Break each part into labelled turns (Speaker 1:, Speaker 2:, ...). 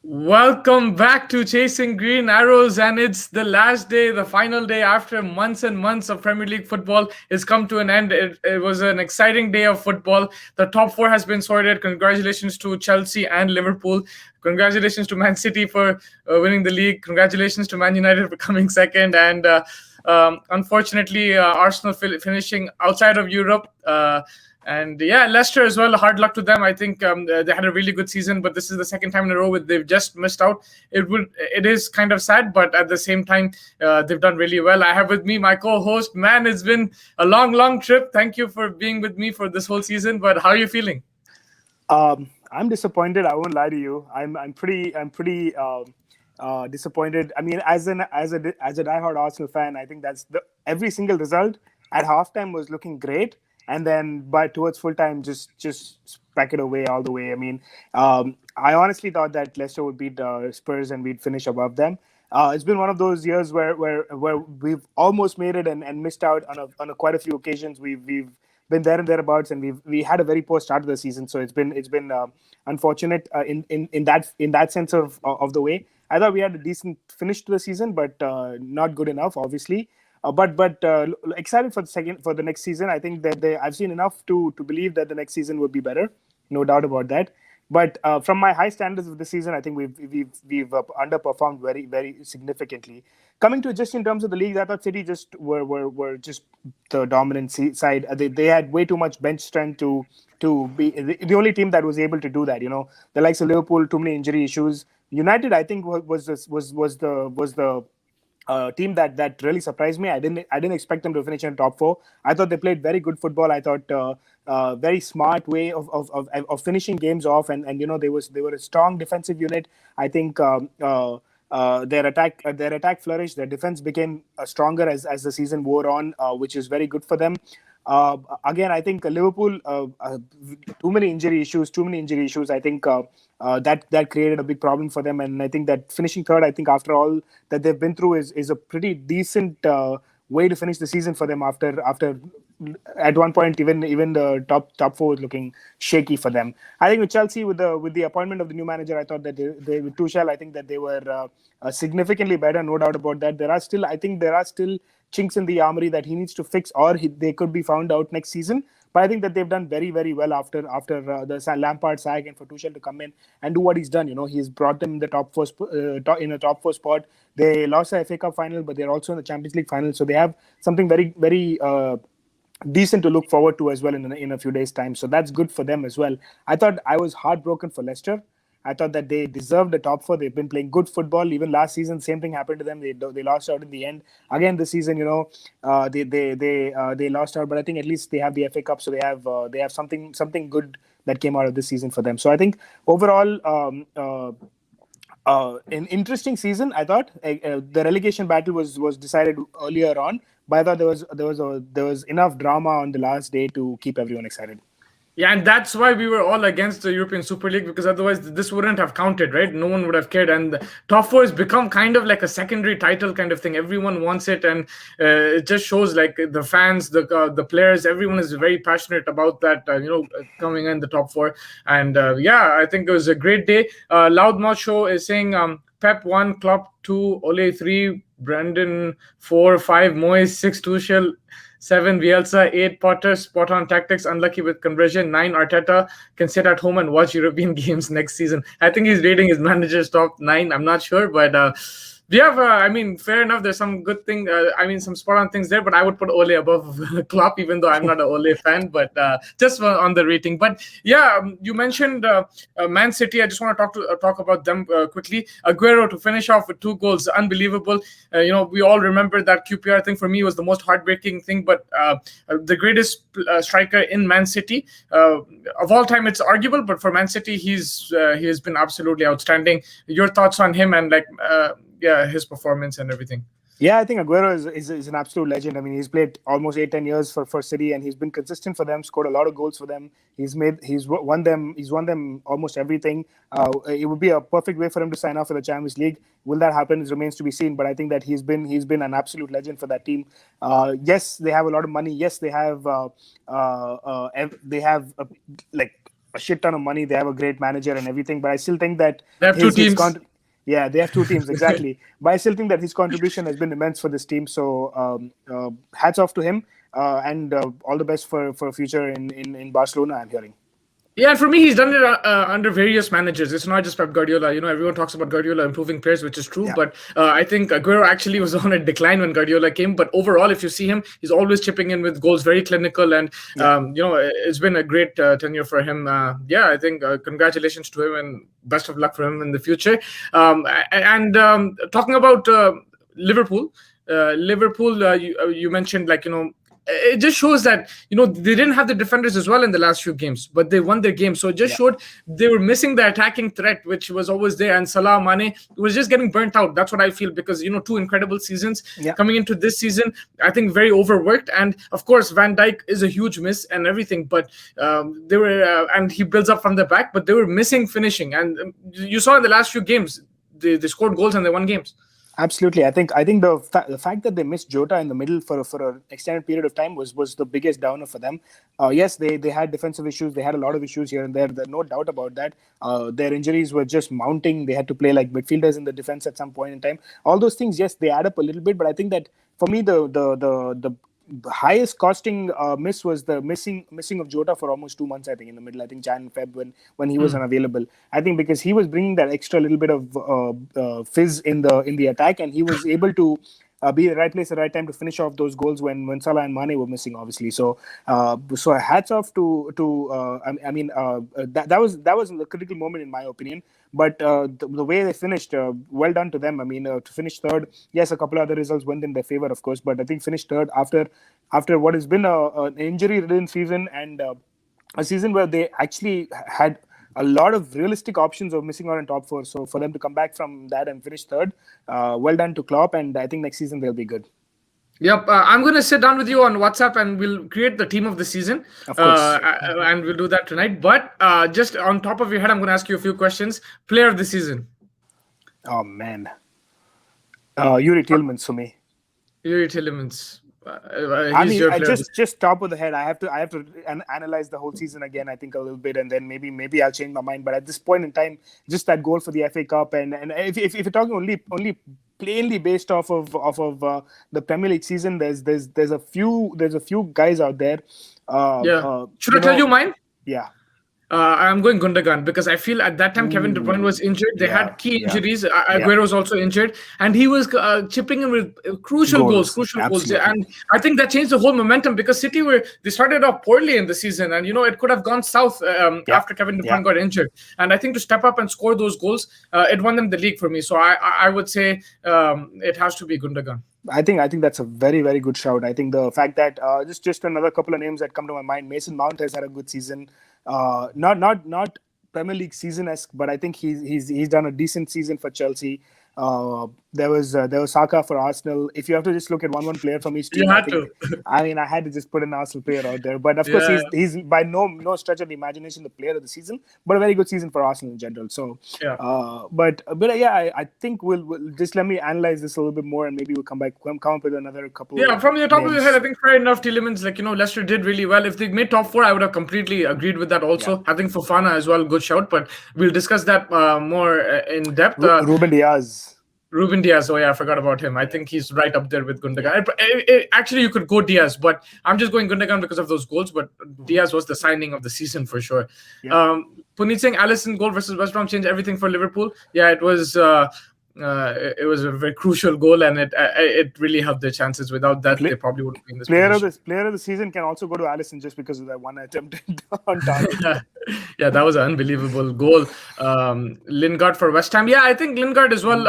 Speaker 1: Welcome back to Chasing Green Arrows, and it's the last day, the final day after months and months of Premier League football is come to an end. It was an exciting day of football. The top four has been sorted. Congratulations to Chelsea and Liverpool. Congratulations to Man City for winning the league. Congratulations to Man United for coming second. And unfortunately, Arsenal finishing outside of Europe. And yeah, Leicester as well. Hard luck to them. I think they had a really good season, but this is the second time in a row with they've just missed out. It is kind of sad, but at the same time, they've done really well. I have with me my co-host. Man, it's been a long trip. Thank you for being with me for this whole season. But how are you feeling?
Speaker 2: I'm disappointed. I won't lie to you. I'm pretty disappointed. I mean, as a diehard Arsenal fan, I think that's the every single result at halftime was looking great, and then by towards full time, just pack it away all the way. I mean, I honestly thought that Leicester would beat Spurs and we'd finish above them. It's been one of those years where we've almost made it and missed out on quite a few occasions. We've been there and thereabouts, and we had a very poor start to the season. So it's been unfortunate in that sense of the way. I thought we had a decent finish to the season, but not good enough, obviously. But excited for the next season. I think that I've seen enough to believe that the next season would be better, no doubt about that. But from my high standards of the season, I think we've underperformed very significantly. Coming to just in terms of the league, I thought City just were just the dominant side. They had way too much bench strength to be the only team that was able to do that. The likes of Liverpool, too many injury issues. United, I think, was the team that really surprised me. I didn't expect them to finish in top four. I thought they played very good football. I thought very smart way of finishing games off, and they were a strong defensive unit. I think their attack flourished. Their defense became stronger as the season wore on, which is very good for them. Again, I think Liverpool, too many injury issues. Too many injury issues. I think that created a big problem for them. And I think that finishing third, I think after all that they've been through, is a pretty decent way to finish the season for them. After at one point, even the top four was looking shaky for them. I think with Chelsea, with the appointment of the new manager, I thought that they with Tuchel, I think that they were significantly better, no doubt about that. I think there are still chinks in the armory that he needs to fix, or they could be found out next season. But I think that they've done very well after the Lampard sack, and for Tuchel to come in and do what he's done. He's brought them in the in a top four spot. They lost the FA Cup final, but they're also in the Champions League final, so they have something very decent to look forward to as well in a few days' time. So that's good for them as well. I thought I was heartbroken for Leicester. I thought that they deserved the top four. They've been playing good football. Even last season, same thing happened to them. They lost out in the end. Again, this season, they lost out. But I think at least they have the FA Cup, so they have something good that came out of this season for them. So I think overall, an interesting season. I thought the relegation battle was decided earlier on, but I thought there was enough drama on the last day to keep everyone excited.
Speaker 1: Yeah, and that's why we were all against the European Super League, because otherwise this wouldn't have counted, right? No one would have cared. And the top four has become kind of like a secondary title kind of thing. Everyone wants it, and it just shows like the fans, the players, everyone is very passionate about that. Coming in the top four, and yeah, I think it was a great day. Loudmouth Show is saying Pep 1, Klopp 2, Ole 3, Brandon 4, 5, Moyes 6, Tuchel 7, Bielsa 8, Potter spot on tactics, unlucky with conversion 9, Arteta can sit at home and watch European games next season. I think he's rating his manager's top 9. I'm not sure, but we have, fair enough. There's some good thing. Some spot on things there, but I would put Ole above Klopp, even though I'm not an Ole fan, but just on the rating. But yeah, you mentioned Man City. I just want to talk about them quickly. Aguero to finish off with 2 goals, unbelievable. We all remember that QPR thing. For me, was the most heartbreaking thing, but the greatest striker in Man City of all time. It's arguable, but for Man City, he has been absolutely outstanding. Your thoughts on him and his performance and everything?
Speaker 2: Yeah, I think Aguero is an absolute legend. I mean, he's played almost 8-10 years for City, and he's been consistent for them. Scored a lot of goals for them. He's won them almost everything. It would be a perfect way for him to sign off for the Champions League. Will that happen? It remains to be seen. But I think that he's been an absolute legend for that team. Yes, they have a lot of money. Yes, they have a shit ton of money. They have a great manager and everything, but I still think that
Speaker 1: They have two teams.
Speaker 2: yeah, they have two teams exactly. But I still think that his contribution has been immense for this team. So hats off to him, and all the best for future in Barcelona. I'm hearing.
Speaker 1: Yeah, and for me, he's done it under various managers. It's not just Pep Guardiola. Everyone talks about Guardiola improving players, which is true.
Speaker 2: Yeah.
Speaker 1: But I think Aguero actually was on a decline when Guardiola came. But overall, if you see him, he's always chipping in with goals, very clinical, and it's been a great tenure for him. I think congratulations to him and best of luck for him in the future. Talking about Liverpool, you mentioned it just shows that they didn't have the defenders as well in the last few games, but they won their game. So it just showed they were missing the attacking threat, which was always there. And Salah, Mane was just getting burnt out. That's what I feel, because two incredible seasons coming into this season. I think very overworked, and of course Van Dijk is a huge miss and everything. But they were and he builds up from the back, but they were missing finishing. And you saw in the last few games they scored goals and they won games.
Speaker 2: Absolutely, I think the fact that they missed Jota in the middle for an extended period of time was the biggest downer for them. Yes, they had defensive issues. They had a lot of issues here and there. There's no doubt about that. Their injuries were just mounting. They had to play like midfielders in the defense at some point in time. All those things, yes, they add up a little bit. But I think that for me, the highest costing miss was the missing of Jota for almost 2 months. I think in the middle. I think Jan and Feb when he was unavailable. I think because he was bringing that extra little bit of fizz in the attack, and he was able to be at the right place at the right time to finish off those goals when Salah and Mane were missing, obviously. So hats off to that was a critical moment in my opinion. But the way they finished, well done to them. I mean, to finish third, yes, a couple of other results went in their favor, of course, but I think finished third after what has been an injury-ridden season, and a season where they actually had a lot of realistic options of missing out on top four. So for them to come back from that and finish third, well done to Klopp, and I think next season they'll be good.
Speaker 1: Yep, I'm going to sit down with you on WhatsApp and we'll create the team of the season.
Speaker 2: Of course.
Speaker 1: And we'll do that tonight. But just on top of your head, I'm going to ask you a few questions. Player of the season.
Speaker 2: Oh, man. Yuri Tielemans for me.
Speaker 1: Yuri Tielemans.
Speaker 2: Just top of the head. I have to analyze the whole season again. I think a little bit, and then maybe I'll change my mind. But at this point in time, just that goal for the FA Cup, and if you're talking only plainly based off of the Premier League season, there's a few guys out there.
Speaker 1: Should I tell you mine?
Speaker 2: Yeah.
Speaker 1: I'm going Gundogan because I feel at that time Kevin De Bruyne was injured. They had key injuries. Aguero was also injured, and he was chipping in with crucial goals. And I think that changed the whole momentum because City they started off poorly in the season, and it could have gone south after Kevin De Bruyne got injured. And I think to step up and score those goals, it won them the league for me. So I would say it has to be Gundogan.
Speaker 2: I think that's a very, very good shout. I think the fact that just another couple of names that come to my mind. Mason Mount has had a good season. Not Premier League season-esque, but I think he's done a decent season for Chelsea. There was Saka for Arsenal. If you have to just look at one player from each team, I had to just put an Arsenal player out there. But of course, he's by no stretch of the imagination the player of the season, but a very good season for Arsenal in general. So, I think we'll just let me analyze this a little bit more, and maybe we'll come up with another couple.
Speaker 1: Yeah, from the top of your head, I think fair enough. Tielemans, Leicester did really well. If they made top four, I would have completely agreed with that. Also, I think Fofana as well, good shout. But we'll discuss that more in depth. Ruben Diaz. Oh yeah, I forgot about him. I think he's right up there with Gundogan. Actually, you could go Diaz, but I'm just going Gundogan because of those goals. But Diaz was the signing of the season for sure. Yeah. Puneet saying Alisson goal versus West Brom changed everything for Liverpool. Yeah, it was. It was a very crucial goal, and it really helped their chances. Without that, they probably would have been this
Speaker 2: player of the season can also go to Alisson just because of that one attempt on target.
Speaker 1: Yeah, that was an unbelievable goal. Lingard for West Ham. Yeah, I think Lingard as well.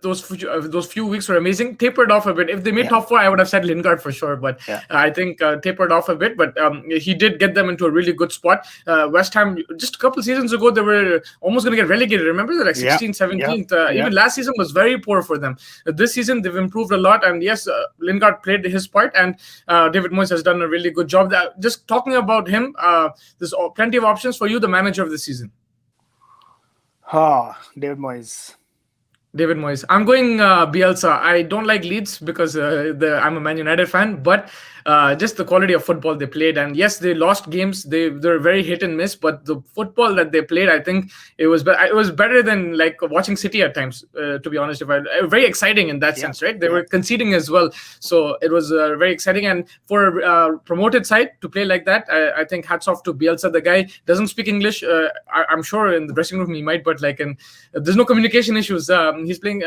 Speaker 1: Those few weeks were amazing. Tapered off a bit. If they made top four, I would have said Lingard for sure. But I think tapered off a bit. But he did get them into a really good spot. West Ham, just a couple seasons ago, they were almost going to get relegated. Remember, they're 16th, 17th. Even last season was very poor for them. This season, they've improved a lot. And yes, Lingard played his part. And David Moyes has done a really good job. Just talking about him, there's plenty of options for you, the manager of the season.
Speaker 2: David Moyes.
Speaker 1: David Moyes. I'm going Bielsa. I don't like Leeds because I'm a Man United fan, but just the quality of football they played. And yes, they lost games. They're very hit and miss, but the football that they played, I think it was better than like watching City at times. To be honest, if I very exciting in that
Speaker 2: Yeah,
Speaker 1: sense, right? They
Speaker 2: yeah.
Speaker 1: were conceding as well, so it was very exciting. And for a promoted side to play like that, I think hats off to Bielsa. The guy doesn't speak English. I'm sure in the dressing room he might, but like there's no communication issues. He's playing.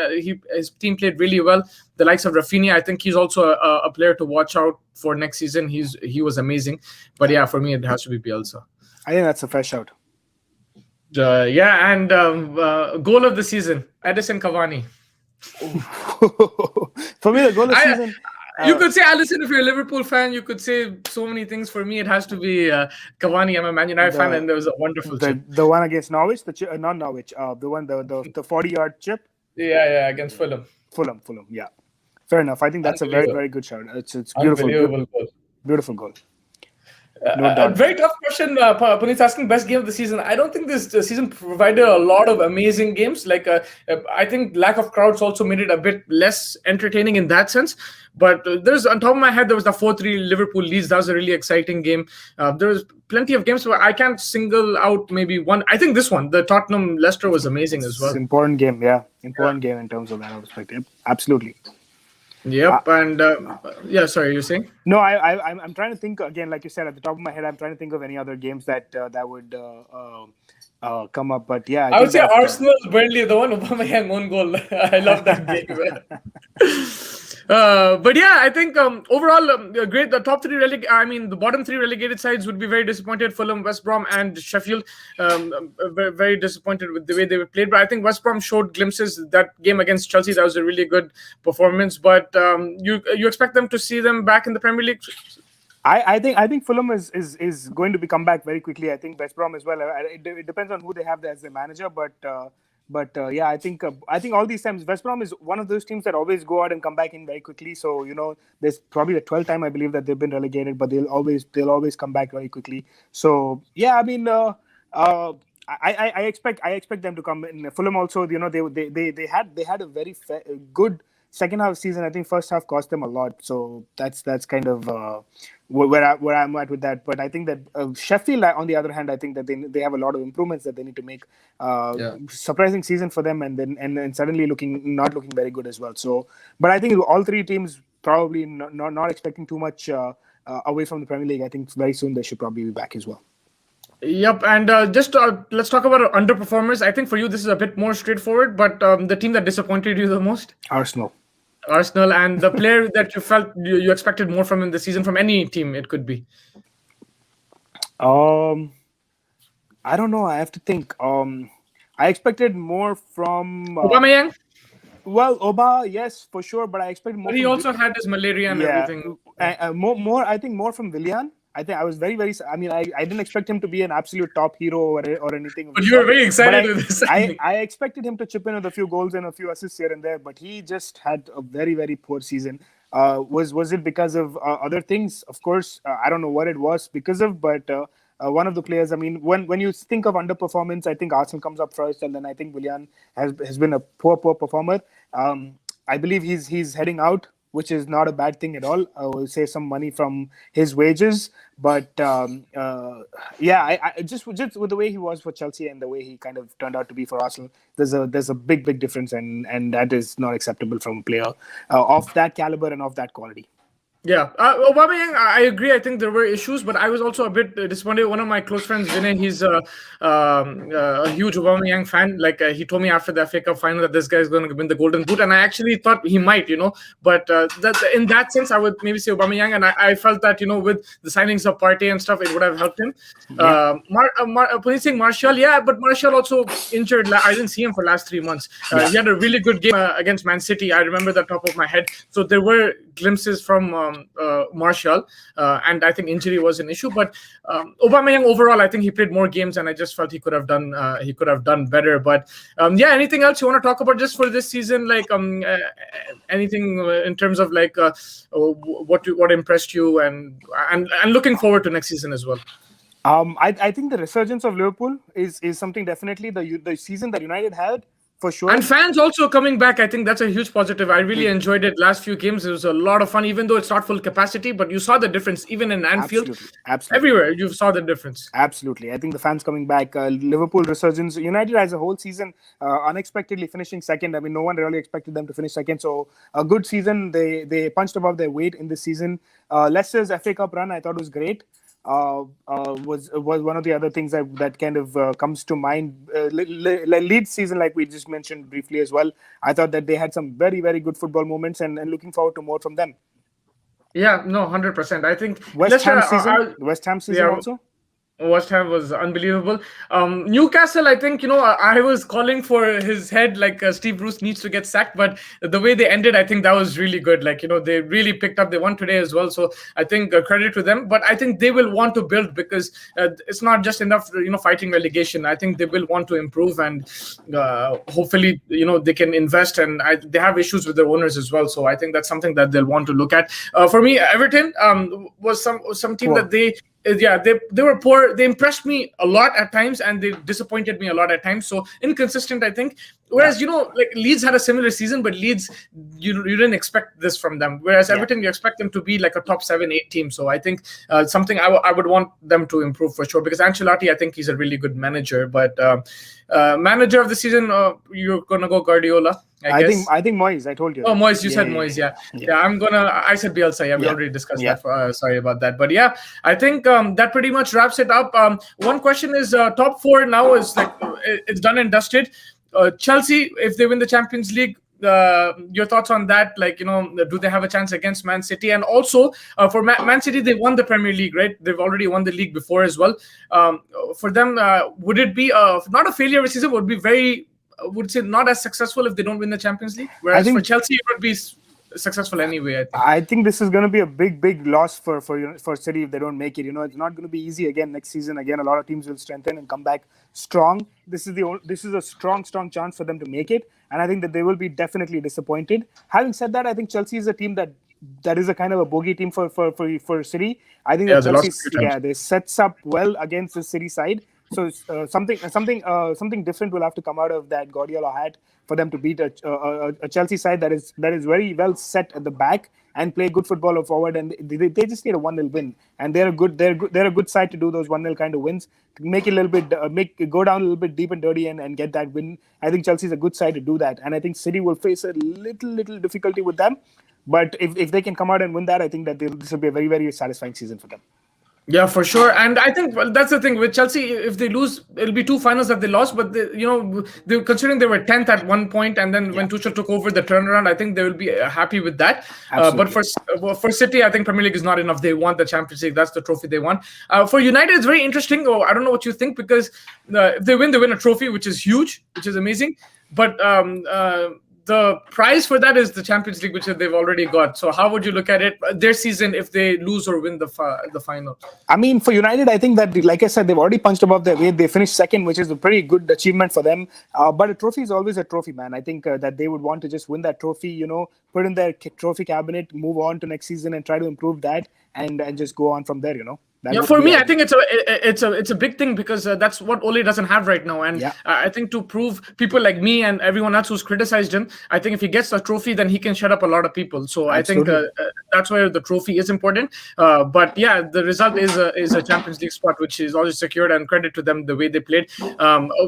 Speaker 1: His team played really well. The likes of Rafinha, I think he's also a player to watch out for next season. He was amazing. But yeah, for me it has to be Bielsa.
Speaker 2: I think that's a fair shout.
Speaker 1: Yeah, and goal of the season, Edison Cavani.
Speaker 2: For me, the goal of the
Speaker 1: I,
Speaker 2: season.
Speaker 1: you could say Allison if you're a Liverpool fan. You could say so many things. For me, it has to be Cavani. I'm a Man United fan, and there was a wonderful chip.
Speaker 2: The one against Norwich, not Norwich, the one the 40-yard chip.
Speaker 1: Yeah, against Fulham.
Speaker 2: Fulham. Yeah, fair enough. I think that's a very, very good shout. It's beautiful,
Speaker 1: Unbelievable goal.
Speaker 2: Beautiful goal. No doubt.
Speaker 1: Very tough question. Puneet's asking best game of the season. I don't think this season provided a lot of amazing games. Like, I think lack of crowds also made it a bit less entertaining in that sense. But there's on top of my head, there was the 4-3 Liverpool Leeds. That was a really exciting game. There was plenty of games where I can't single out maybe one. I think this one, the Tottenham Leicester, was amazing as well.
Speaker 2: It's an important game, yeah. Important game in terms of that perspective. Absolutely.
Speaker 1: Yep, and yeah, sorry, you're saying?
Speaker 2: No, I'm trying to think again, like you said, at the top of my head, I'm trying to think of any other games that would come up. But yeah,
Speaker 1: I would say Arsenal, Burnley, the one Aubameyang own goal. I love that game. But yeah, I think overall great. The top three the bottom three relegated sides would be very disappointed. Fulham, West Brom, and Sheffield. Very, very disappointed with the way they were played. But I think West Brom showed glimpses. That game against Chelsea, that was a really good performance. But you expect them to see them back in the Premier League?
Speaker 2: I think Fulham is going to come back very quickly. I think West Brom as well. It depends on who they have as their manager, but yeah, I think all these times West Brom is one of those teams that always go out and come back in very quickly. So there's probably the 12th time I believe that they've been relegated, but they'll always come back very quickly. So yeah, I mean, I expect them to come in. Fulham also, they had a very good second half season. I think first half cost them a lot. So that's kind of where I'm at with that. But I think that Sheffield, on the other hand, I think that they have a lot of improvements that they need to make. Surprising season for them, and then suddenly not looking very good as well. So, but I think all three teams probably not expecting too much away from the Premier League. I think very soon they should probably be back as well.
Speaker 1: Yep, and let's talk about underperformers. I think for you this is a bit more straightforward, but the team that disappointed you the most?
Speaker 2: Arsenal,
Speaker 1: and the player that you felt you expected more from in the season from any team it could be.
Speaker 2: I don't know. I have to think. I expected more from
Speaker 1: Aubameyang.
Speaker 2: Well, Oba, yes, for sure, but I expect more.
Speaker 1: But he also had his malaria and everything.
Speaker 2: More. I think more from Willian. I think I was very, very. I mean, I didn't expect him to be an absolute top hero or anything.
Speaker 1: But you were very excited with this.
Speaker 2: I expected him to chip in with a few goals and a few assists here and there, but he just had a very, very poor season. Was it because of other things? Of course, I don't know what it was because of, but one of the players. I mean, when you think of underperformance, I think Arsenal comes up first, and then I think Willian has been a poor performer. I believe he's heading out, which is not a bad thing at all. I will save some money from his wages, but yeah, I just with the way he was for Chelsea and the way he kind of turned out to be for Arsenal, there's a big difference, and that is not acceptable from a player of that caliber and of that quality.
Speaker 1: Yeah, Aubameyang, I agree. I think there were issues, but I was also a bit disappointed. One of my close friends, Vinay, he's a huge Aubameyang fan. Like he told me after the FA Cup final that this guy is going to win the Golden Boot, and I actually thought he might, But in that sense, I would maybe say Aubameyang, and I felt that with the signings of Partey and stuff, it would have helped him. Saying Martial, yeah, but Martial also injured. I didn't see him for the last 3 months. He had a really good game against Man City. I remember that top of my head. So there were glimpses from Martial, and I think injury was an issue. But Aubameyang overall, I think he played more games, and I just felt he could have done better. But yeah, anything else you want to talk about just for this season? Like anything in terms of like what impressed you, and looking forward to next season as well.
Speaker 2: I think the resurgence of Liverpool is something definitely. The season that United had for sure.
Speaker 1: And fans also coming back, I think that's a huge positive. I really enjoyed it last few games. It was a lot of fun, even though it's not full capacity, but you saw the difference even in Anfield.
Speaker 2: Absolutely, absolutely.
Speaker 1: Everywhere you saw the difference.
Speaker 2: Absolutely. I think the fans coming back, Liverpool resurgence, United as a whole season, unexpectedly finishing second. I mean, no one really expected them to finish second. So a good season. They punched above their weight in this season. Leicester's FA Cup run, I thought was great. Was one of the other things that kind of comes to mind. Leeds season, like we just mentioned briefly as well. I thought that they had some very, very good football moments, and looking forward to more from them.
Speaker 1: Yeah, no, 100%. I think
Speaker 2: West Ham
Speaker 1: Leicester,
Speaker 2: season, West Ham season
Speaker 1: yeah,
Speaker 2: also.
Speaker 1: West Ham was unbelievable. Newcastle, I think, I was calling for his head, like Steve Bruce needs to get sacked, but the way they ended, I think that was really good. Like, they really picked up. They won today as well. So I think credit to them. But I think they will want to build because it's not just enough, fighting relegation. I think they will want to improve and hopefully, they can invest. And they have issues with their owners as well. So I think that's something that they'll want to look at. For me, Everton was some team that they were poor. They impressed me a lot at times, and they disappointed me a lot at times. So inconsistent, I think. Whereas like Leeds had a similar season, but Leeds you didn't expect this from them. Whereas Everton, you expect them to be like a top 7-8 team. So I think something I would want them to improve for sure. Because Ancelotti, I think he's a really good manager. But manager of the season, you're gonna go Guardiola. I guess.
Speaker 2: I think Moyes. I told you.
Speaker 1: Oh, Moyes, you said Moyes, yeah. I said Bielsa. Yeah, we already discussed that. Sorry about that. But yeah, I think that pretty much wraps it up. One question is top 4 now is like it's done and dusted. Chelsea, if they win the Champions League, your thoughts on that? Like, do they have a chance against Man City? And also for Man City, they won the Premier League, right? They've already won the league before as well. For them, would it be not a failure of a season? Would be would say not as successful if they don't win the Champions League. Whereas for Chelsea, it would be successful anyway.
Speaker 2: I think this is going to be a big loss for City if they don't make it. It's not going to be easy again next season. Again, a lot of teams will strengthen and come back strong. This is a strong chance for them to make it, and I think that they will be definitely disappointed. Having said that, I think Chelsea is a team that is a kind of a bogey team for City. I think that Chelsea they sets up well against the City side. So something different will have to come out of that Guardiola hat for them to beat a Chelsea side that is very well set at the back and play good football forward, and they just need a 1-0 win, and they're a good side to do those 1-0 kind of wins, make it a little bit go down a little bit deep and dirty and get that win. I think Chelsea is a good side to do that, and I think City will face a little difficulty with them, but if they can come out and win that, I think that this will be a very, very satisfying season for them.
Speaker 1: Yeah, for sure. And I think that's the thing with Chelsea. If they lose, it'll be 2 finals that they lost. But they considering they were 10th at one point, and then when Tuchel took over the turnaround, I think they will be happy with that. But for City, I think Premier League is not enough. They want the Champions League. That's the trophy they want. For United, it's very interesting. I don't know what you think, because if they win a trophy, which is huge, which is amazing. But the prize for that is the Champions League, which they've already got. So how would you look at it, their season, if they lose or win the final?
Speaker 2: I mean, for United, I think that, like I said, they've already punched above their weight. They finished second, which is a pretty good achievement for them. But a trophy is always a trophy, man. I think that they would want to just win that trophy, put in their trophy cabinet, move on to next season and try to improve that and just go on from there,
Speaker 1: For me, I think it's a big thing, because that's what Ole doesn't have right now. And I think to prove people like me and everyone else who's criticized him, I think if he gets a trophy, then he can shut up a lot of people. So absolutely. I think that's where the trophy is important. But yeah, the result is a Champions League spot, which is already secured, and credit to them the way they played.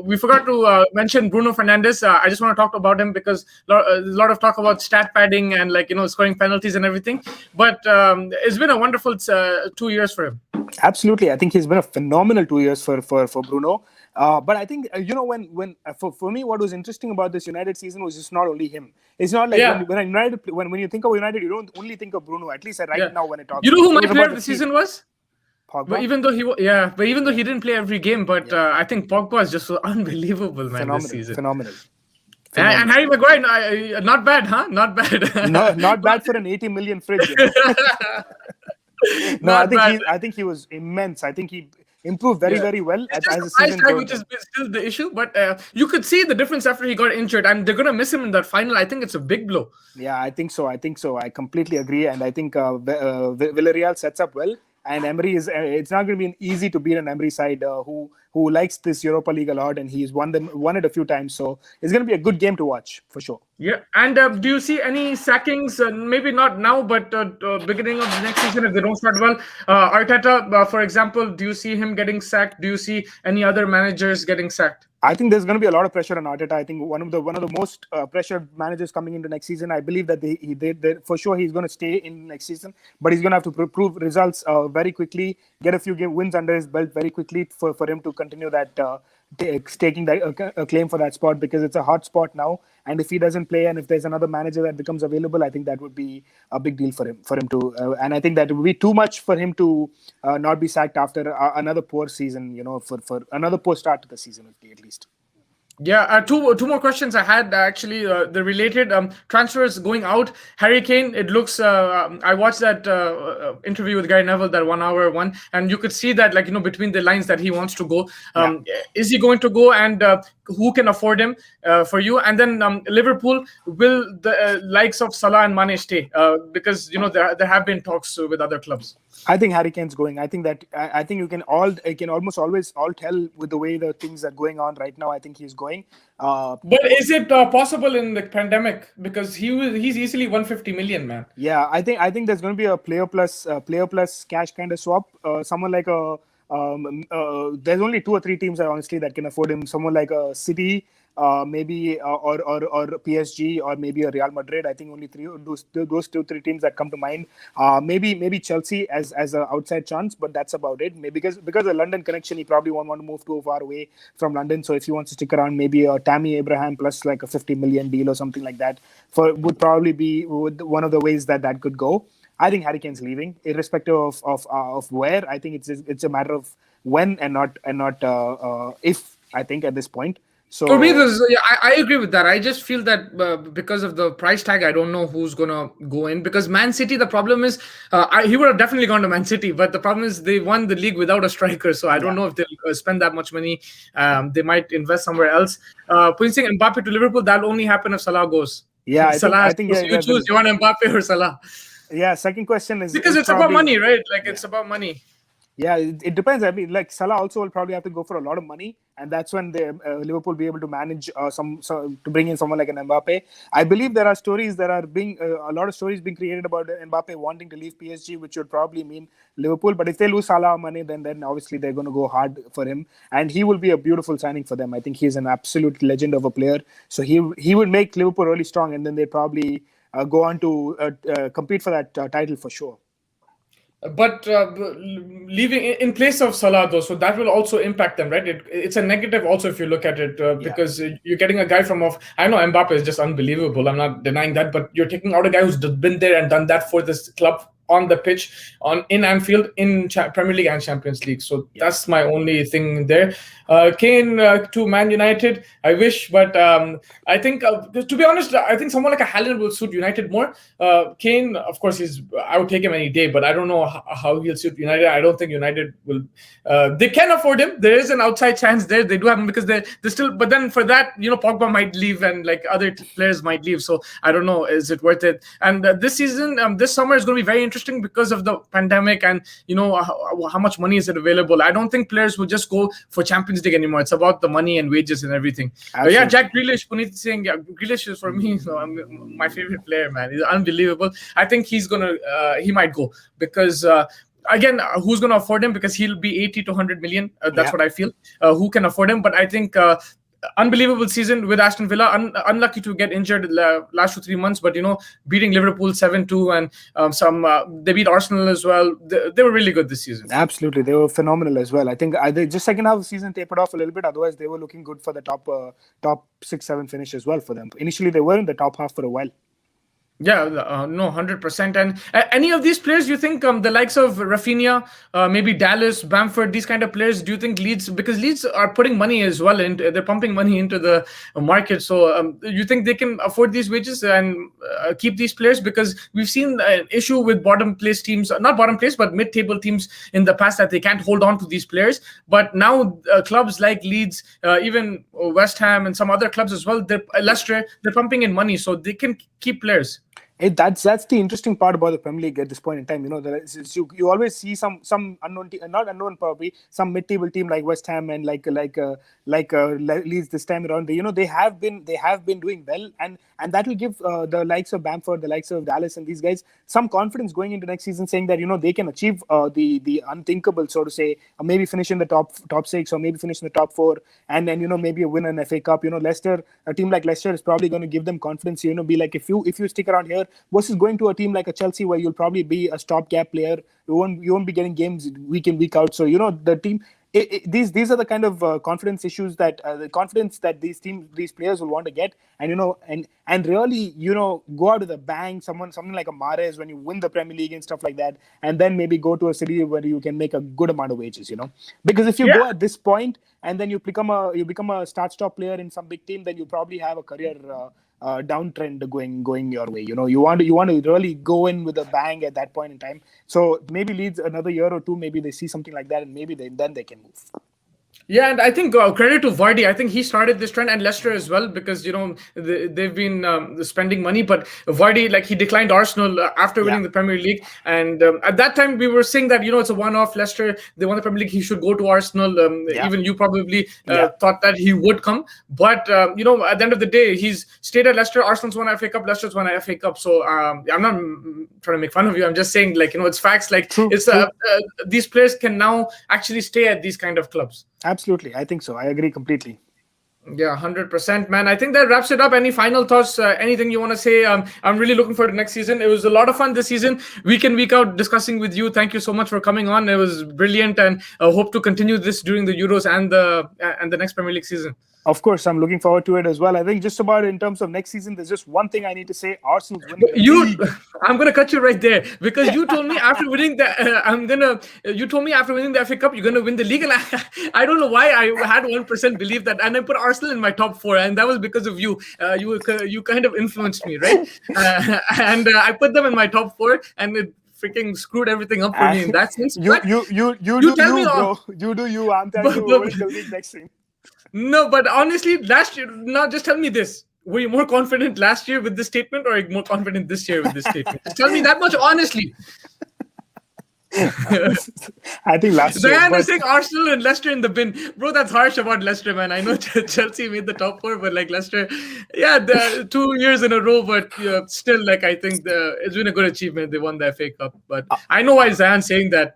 Speaker 1: We forgot to mention Bruno Fernandes. I just want to talk about him because a lot of talk about stat padding and scoring penalties and everything. But it's been a wonderful 2 years for him.
Speaker 2: Absolutely, I think he's been a phenomenal 2 years for Bruno. But I think when for me, what was interesting about this United season was just not only him. It's not like when you think of United, you don't only think of Bruno. At least right now, when I talk,
Speaker 1: you know who my player of the season was?
Speaker 2: Pogba.
Speaker 1: But even though he didn't play every game, but I think Pogba is just so unbelievable, man. This season,
Speaker 2: phenomenal.
Speaker 1: And Harry Maguire, not bad, huh? Not bad.
Speaker 2: not bad for an 80 million fridge. No, I think he was immense. I think he improved very well as a season goes.
Speaker 1: Which is still the issue, but you could see the difference after he got injured, and they're gonna miss him in that final. I think it's a big blow.
Speaker 2: Yeah, I think so. I completely agree, and I think Villarreal sets up well. And Emery it's not going to be easy to beat an Emery side who who likes this Europa League a lot, and he's won it a few times. So it's going to be a good game to watch for sure.
Speaker 1: Yeah, and do you see any sackings? Maybe not now, but beginning of the next season, if they don't start well, Arteta, for example, do you see him getting sacked? Do you see any other managers getting sacked?
Speaker 2: I think there's going to be a lot of pressure on Arteta. I think one of the most pressured managers coming into next season. I believe that they for sure he's going to stay in next season, but he's going to have to prove results very quickly, get a few wins under his belt very quickly for him to continue that taking that claim for that spot, because it's a hot spot now. And if he doesn't play, and if there's another manager that becomes available, I think that would be a big deal for him to. And I think that it would be too much for him to not be sacked after another poor season. For another poor start to the season, at least.
Speaker 1: Yeah, two more questions I had actually. The related transfers going out. Harry Kane. It looks. I watched that interview with Gary Neville, that 1 hour one, and you could see that between the lines that he wants to go. Is he going to go, and who can afford him for you? And then Liverpool, will the likes of Salah and Mane stay? Because there have been talks with other clubs.
Speaker 2: I think Harry Kane's going. I think you can almost always tell with the way the things are going on right now. I think he's going.
Speaker 1: But is it possible in the pandemic? Because he's easily 150 million, man.
Speaker 2: Yeah, I think there's going to be a player plus cash kind of swap. Someone like there's only 2 or 3 teams honestly that can afford him. Someone like a City, maybe or PSG, or maybe a Real Madrid. I think only those 2 3 teams that come to mind. Maybe Chelsea as an outside chance, but that's about it. Maybe because the London connection, he probably won't want to move too far away from London. So if he wants to stick around, maybe a Tammy Abraham plus like a 50 million deal or something like that would probably be one of the ways that could go. I think Harry Kane's leaving, irrespective of where. I think it's a matter of when and not if. I think at this point. So
Speaker 1: for me, I agree with that. I just feel that because of the price tag, I don't know who's gonna go in. Because Man City, the problem is he would have definitely gone to Man City, but the problem is they won the league without a striker. So I don't know if they'll spend that much money. They might invest somewhere else. Putting Mbappe to Liverpool, that'll only happen if Salah goes.
Speaker 2: Yeah,
Speaker 1: I think you choose. You want Mbappe or Salah?
Speaker 2: Yeah. Second question is
Speaker 1: because it's about money, right? It's about money.
Speaker 2: Yeah, it depends. I mean, like Salah also will probably have to go for a lot of money, and that's when Liverpool will be able to manage some to bring in someone like an Mbappe. I believe there are stories that are being a lot of stories being created about Mbappe wanting to leave PSG, which would probably mean Liverpool. But if they lose Salah or Mane, then obviously they're going to go hard for him, and he will be a beautiful signing for them. I think he's an absolute legend of a player, so he would make Liverpool really strong, and then they probably go on to compete for that title for sure.
Speaker 1: But leaving in place of Salah, though, so that will also impact them, right? It's a negative also if you look at it, because you're getting a guy from off. I know Mbappe is just unbelievable. I'm not denying that, but you're taking out a guy who's been there and done that for this club on the pitch, in Anfield, in Premier League and Champions League. So that's my only thing there. Kane to Man United, I wish, but I think, to be honest, I think someone like a Haaland will suit United more. Kane, of course, I would take him any day, but I don't know how he'll suit United. I don't think United will. They can afford him. There is an outside chance there. They do have him because they're still. But then for that, Pogba might leave and like other players might leave. So I don't know. Is it worth it? And this season, this summer is going to be very interesting because of the pandemic and how much money is it available. I don't think players will just go for Champions League anymore. It's about the money and wages and everything. Yeah, Jack Grealish, Puneet saying, Grealish is for me my favorite player, man. He's unbelievable. I think he might go because again, who's going to afford him? Because he'll be 80 to 100 million. That's what I feel. Who can afford him? But I think unbelievable season with Aston Villa. Unlucky to get injured last 2-3 months, but beating Liverpool 7-2 and they beat Arsenal as well. They were really good this season.
Speaker 2: Absolutely, they were phenomenal as well. I think they just second half of the season tapered off a little bit. Otherwise, they were looking good for the top 6-7 finish as well for them. Initially, they were in the top half for a while.
Speaker 1: Yeah, no, 100%. And any of these players, you think the likes of Rafinha, maybe Dallas, Bamford, these kind of players, do you think Leeds, because Leeds are putting money as well, and they're pumping money into the market. So you think they can afford these wages and keep these players? Because we've seen an issue with bottom place teams, not bottom place, but mid-table teams in the past, that they can't hold on to these players. But now clubs like Leeds, even West Ham and some other clubs as well, Leicester, they're pumping in money so they can keep players.
Speaker 2: That's the interesting part about the Premier League at this point in time. You always see some unknown not unknown, probably some mid-table team like West Ham and Leeds this time around. They have been doing well, and that will give the likes of Bamford, the likes of Dallas, and these guys some confidence going into next season, saying that they can achieve the unthinkable, so to say, maybe finish in the top six, or maybe finish in the top four, and then maybe win an FA Cup. Leicester, a team like Leicester is probably going to give them confidence. Be like, if you stick around here versus going to a team like a Chelsea, where you'll probably be a stopgap player. You won't be getting games week in, week out. So the team. These are the kind of confidence issues that the confidence that these players will want to get, and really go out with a bang. Something like a Mahrez, when you win the Premier League and stuff like that, and then maybe go to a city where you can make a good amount of wages. Because if you go at this point and then you become a start-stop player in some big team, then you probably have a career downtrend going your way. You want to really go in with a bang at that point in time. So maybe Leeds another year or two, maybe they see something like that, and maybe then they can move.
Speaker 1: Yeah, and I think credit to Vardy. I think he started this trend, and Leicester as well, because they've been spending money. But Vardy, like, he declined Arsenal after winning the Premier League, and at that time we were saying that it's a one-off. Leicester, they won the Premier League, he should go to Arsenal. Even you probably thought that he would come, but at the end of the day, he's stayed at Leicester. Arsenal's won a FA Cup, Leicester's won a FA Cup. So I'm not trying to make fun of you. I'm just saying, like, it's facts. Like,
Speaker 2: True.
Speaker 1: These players can now actually stay at these kind of clubs.
Speaker 2: Absolutely, I think so. I agree completely.
Speaker 1: Yeah, 100%, man. I think that wraps it up. Any final thoughts? Anything you want to say? I'm really looking forward to next season. It was a lot of fun this season, week in, week out, discussing with you. Thank you so much for coming on. It was brilliant, and I hope to continue this during the Euros and the next Premier League season.
Speaker 2: Of course, I'm looking forward to it as well. I think just about in terms of next season, there's just one thing I need to say: Arsenal's winning the league.
Speaker 1: I'm gonna cut you right there, because you told me after winning the you told me after winning the FA Cup you're gonna win the league, and I don't know why I had 1% believe that, and I put Arsenal in my top 4, and that was because of you. You kind of influenced me, right? And I put them in my top 4, and it freaking screwed everything up for me in that sense.
Speaker 2: You tell me, bro. You do you. I'm telling you, we'll win the league next season.
Speaker 1: No, but honestly, last year, now just tell me this. Were you more confident last year with this statement, or are you more confident this year with this statement? Just tell me that much honestly.
Speaker 2: I think last year.
Speaker 1: Zayan is saying Arsenal and Leicester in the bin. Bro, that's harsh about Leicester, man. I know Chelsea made the top 4, but like Leicester, the 2 years in a row, but still, like, I think it's been a good achievement. They won the FA Cup, but I know why Zayan's saying that.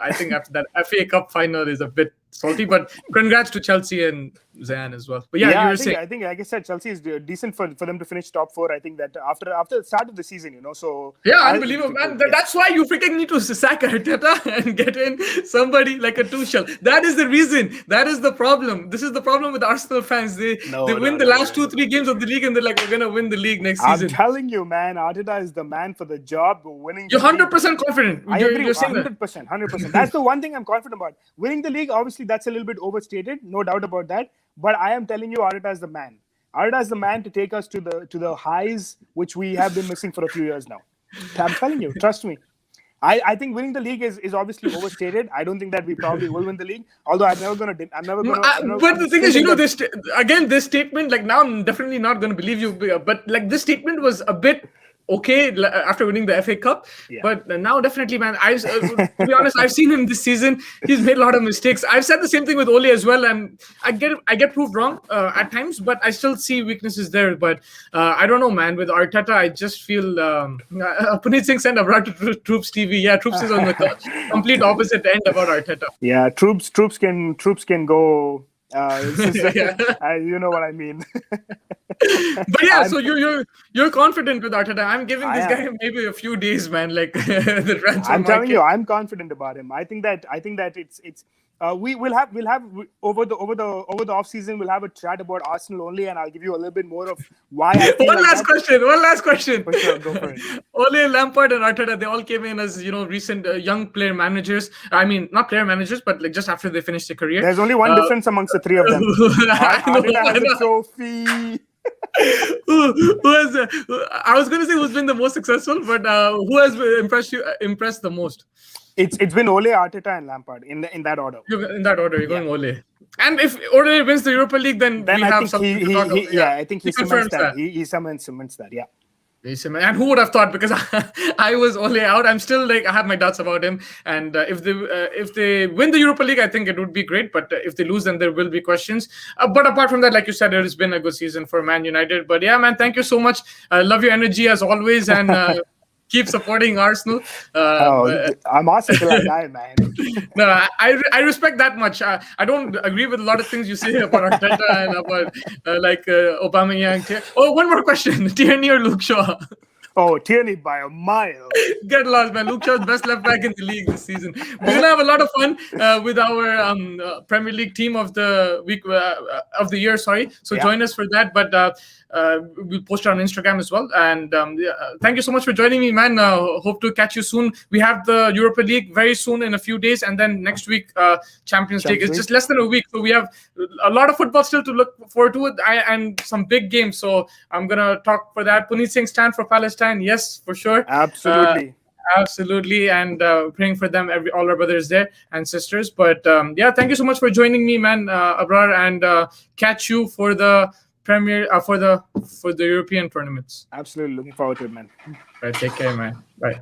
Speaker 1: I think after that FA Cup final is a bit salty, but congrats to Chelsea and Zayan as well. But I
Speaker 2: think, like I said, Chelsea is decent for them to finish top 4. I think that after the start of the season, so
Speaker 1: unbelievable, man. That's why you freaking need to sack Arteta and get in somebody like a Tuchel. That is the reason. That is the problem. This is the problem with Arsenal fans. They win the last 2-3 games of the league, and they're like, we're gonna win the league next season.
Speaker 2: I'm telling you, man, Arteta is the man for the job. Winning.
Speaker 1: You're 100% confident.
Speaker 2: I agree. 100%. That's the one thing I'm confident about. Winning the league, obviously, that's a little bit overstated, no doubt about that. But I am telling you, Arteta is the man. Arteta is the man to take us to the highs which we have been missing for a few years now. I'm telling you, trust me. I think winning the league is obviously overstated. I don't think that we probably will win the league. Although I'm never gonna.
Speaker 1: But the thing is, this statement. Like, now I'm definitely not gonna believe you. But like, this statement was a bit okay after winning the FA Cup, but now definitely, man. To be honest, I've seen him this season. He's made a lot of mistakes. I've said the same thing with Ole as well, and I get proved wrong at times, but I still see weaknesses there. But I don't know, man. With Arteta, I just feel Puneet Singh sent about to Troops TV. Yeah, Troops is on the complete opposite end about Arteta.
Speaker 2: Yeah, Troops can go. You know what I mean. But
Speaker 1: so you're confident with Arteta. I'm giving this guy maybe a few days, man. Like, the transfer
Speaker 2: I'm telling you, I'm confident about him. I think that it's we'll have over the off season, we'll have a chat about Arsenal only, and I'll give you a little bit more of why.
Speaker 1: One last question.
Speaker 2: For sure, go for it.
Speaker 1: Ole, Lampard, and Arteta, they all came in as recent young player managers. I mean, not player managers, but like just after they finished their career.
Speaker 2: There's only one difference amongst the 3 of them. Arteta has a trophy.
Speaker 1: I was going to say who's been the most successful, but who has impressed the most?
Speaker 2: It's been Ole, Arteta, and Lampard in that order.
Speaker 1: In that order, you're going Ole. And if Ole wins the Europa League, then we have something to talk about.
Speaker 2: I think he cements that. He cements that. Yeah.
Speaker 1: Decent, man. And who would have thought? Because I was only out. I'm still like I have my doubts about him. And if they win the Europa League, I think it would be great. But if they lose, then there will be questions. But apart from that, like you said, it has been a good season for Man United. But yeah, man, thank you so much. I love your energy as always, and keep supporting Arsenal.
Speaker 2: I'm Arsenal till I die, man.
Speaker 1: No, I respect that much. I don't agree with a lot of things you say about Arteta and about Aubameyang. Oh, one more question: Tierney or Luke Shaw?
Speaker 2: Oh, Tierney by a mile.
Speaker 1: Get lost, man. Luke Shaw's best left back in the league this season. We're gonna have a lot of fun with our Premier League team of the week of the year. Sorry, so join us for that. But we'll post it on Instagram as well. And thank you so much for joining me, man. Hope to catch you soon. We have the Europa League very soon in a few days, and then next week Champions League. It's just less than a week, so we have a lot of football still to look forward to, and some big games. So I'm gonna talk for that. Puneet Singh stand for Palestine. Yes, for sure.
Speaker 2: Absolutely.
Speaker 1: Absolutely, and praying for them, all our brothers there and sisters. But yeah, thank you so much for joining me, man, Abrar, and catch you for the Premier for the European tournaments.
Speaker 2: Absolutely, looking forward to it, man.
Speaker 1: Right, take care, man. Bye.